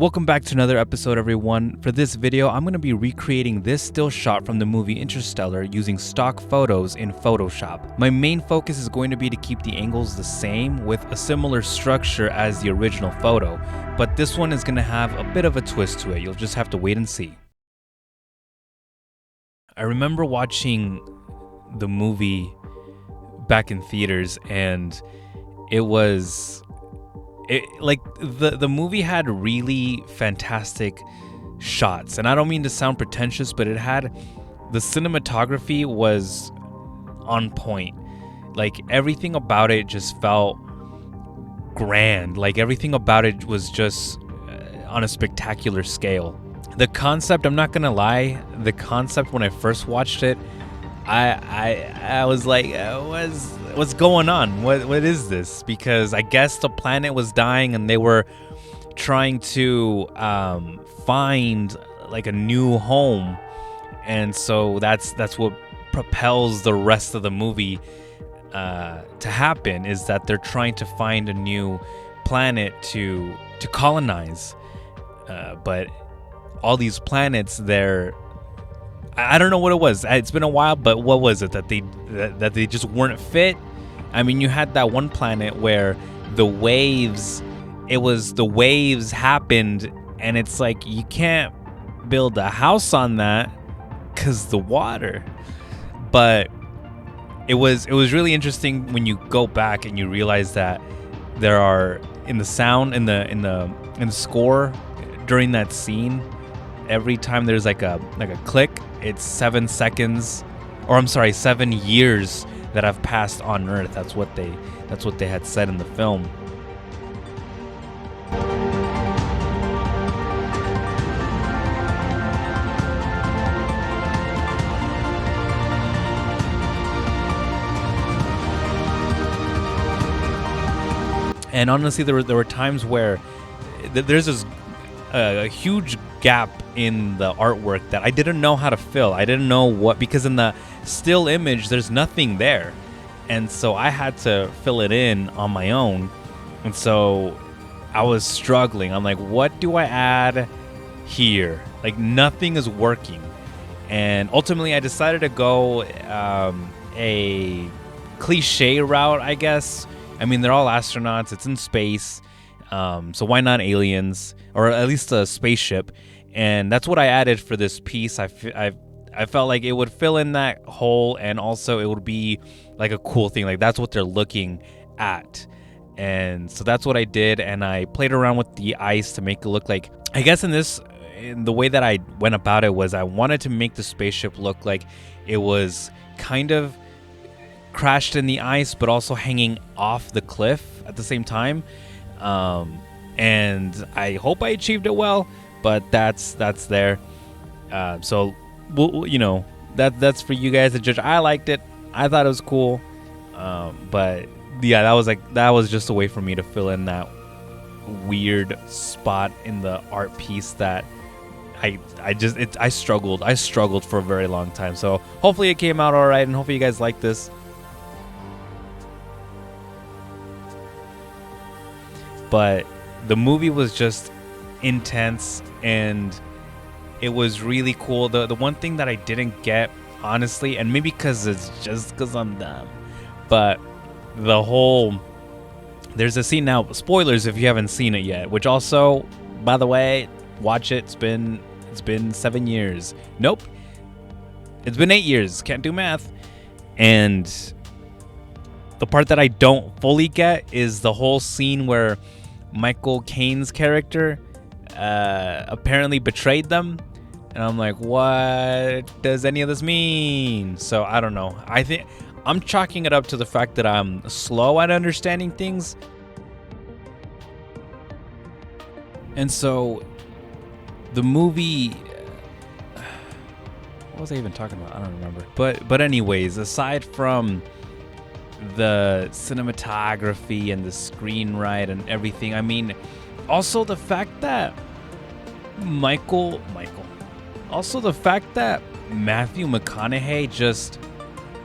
Welcome back to another episode, everyone. For this video, I'm going to be recreating this still shot from the movie Interstellar using stock photos in Photoshop. My main focus is going to be to keep the angles the same with a similar structure as the original photo, but this one is going to have a bit of a twist to it. You'll just have to wait and see. I remember watching the movie back in theaters, and the movie had really fantastic shots, and I don't mean to sound pretentious, but the cinematography was on point. Like, everything about it just felt grand. Like, everything about it was just on a spectacular scale. The concept, I'm not gonna lie, the concept when I first watched it, I was like, what's going on? What is this? Because I guess the planet was dying and they were trying to find like a new home, and so that's what propels the rest of the movie to happen, is that they're trying to find a new planet to colonize. But all these planets, I don't know what it was. It's been a while, but what was it that they just weren't fit? I mean, you had that one planet where the waves happened, and it's like you can't build a house on that because the water. But it was really interesting when you go back and you realize that there are in the sound in the score during that scene, every time there's like a click, it's 7 years that have passed on Earth. That's what they had said in the film. And honestly, there were times where there's this a huge gap in the artwork that I didn't know how to fill. I didn't know what, because in the still image there's nothing there, and so I had to fill it in on my own. And so I was struggling. I'm like, what do I add here? Like, nothing is working. And ultimately I decided to go a cliche route, I guess. I mean, they're all astronauts, it's in space, so why not aliens, or at least a spaceship? And that's what I added for this piece. I felt like it would fill in that hole, and also it would be like a cool thing. Like, that's what they're looking at. And so that's what I did, and I played around with the ice to make it look like, I guess in the way that I went about it was I wanted to make the spaceship look like it was kind of crashed in the ice, but also hanging off the cliff at the same time. And I hope I achieved it well, but that's there. So that's for you guys to judge. I liked it. I thought it was cool. But yeah, that was just a way for me to fill in that weird spot in the art piece that I struggled for a very long time. So hopefully it came out all right, and hopefully you guys like this. But the movie was just intense, and it was really cool. The one thing that I didn't get, honestly, and maybe because I'm dumb, but there's a scene now, spoilers if you haven't seen it yet, which also, by the way, watch it. It's been 7 years. Nope. It's been 8 years. Can't do math. And the part that I don't fully get is the whole scene where Michael Caine's character apparently betrayed them, and I'm like, what does any of this mean? So I don't know. I think I'm chalking it up to the fact that I'm slow at understanding things. And so the movie, what was I even talking about? I don't remember. But anyways, aside from the cinematography and the screenwrite and everything, I mean, also the fact that Matthew McConaughey just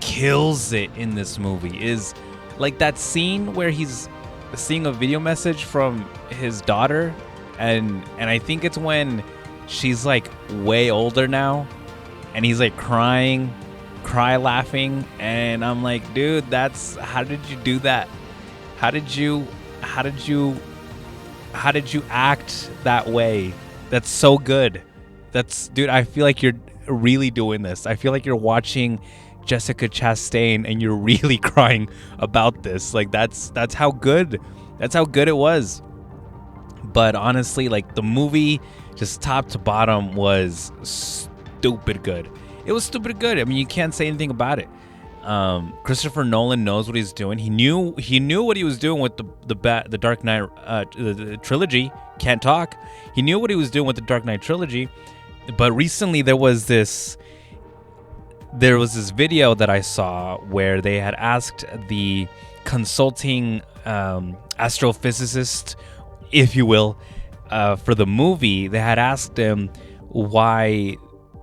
kills it in this movie. Is like that scene where he's seeing a video message from his daughter And I think it's when she's like way older now, and he's like cry laughing, and I'm like, dude, that's how did you do that? How did you how did you how did you act that way? That's so good. That's dude, I feel like you're really doing this. I feel like you're watching Jessica Chastain and you're really crying about this. Like that's how good it was. But honestly, like the movie, just top to bottom, was stupid good. It was stupid good. I mean, you can't say anything about it. Christopher Nolan knows what he's doing. He knew what he was doing with the Dark Knight the trilogy. Can't talk. He knew what he was doing with the Dark Knight trilogy. But recently there was this video that I saw where they had asked the consulting astrophysicist, if you will, for the movie. They had asked him why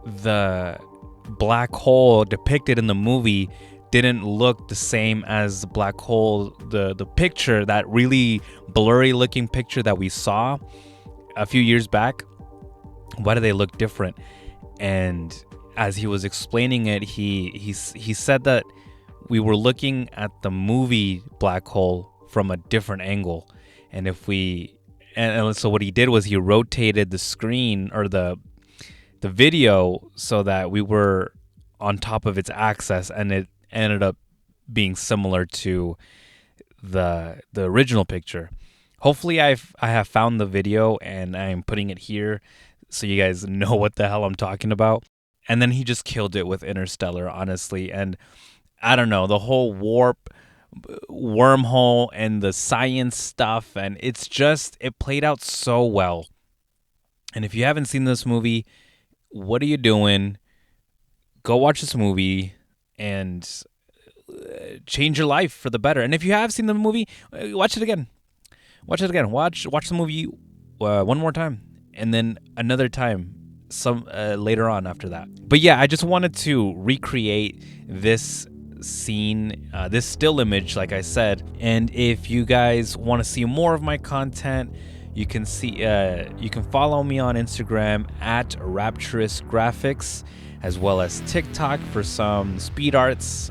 the black hole depicted in the movie didn't look the same as the black hole, the picture, that really blurry looking picture that we saw a few years back. Why do they look different? And as he was explaining it, he said that we were looking at the movie black hole from a different angle, and so what he did was he rotated the screen, or the video, so that we were on top of its axis, and it ended up being similar to the original picture. Hopefully I have found the video and I'm putting it here so you guys know what the hell I'm talking about. And then he just killed it with Interstellar, honestly. And I don't know, the whole warp, wormhole, and the science stuff, and it played out so well. And if you haven't seen this movie, what are you doing? Go watch this movie and change your life for the better. And if you have seen the movie, watch it again. Watch the movie one more time, and then another time some later on after that. But yeah, I just wanted to recreate this scene, this still image, like I said. And if you guys want to see more of my content, you can follow me on Instagram at Rapturous Graphics, as well as TikTok for some speed arts,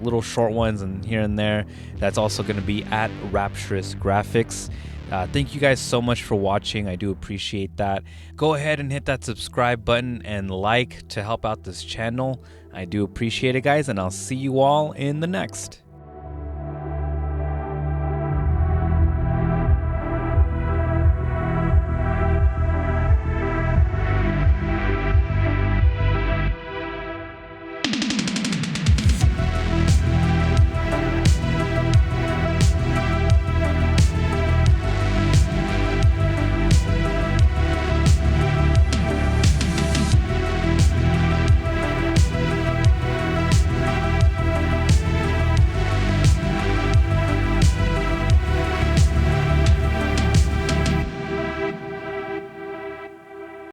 little short ones and here and there. That's also going to be at Rapturous Graphics. Thank you guys so much for watching. I do appreciate that. Go ahead and hit that subscribe button and like to help out this channel. I do appreciate it, guys, and I'll see you all in the next.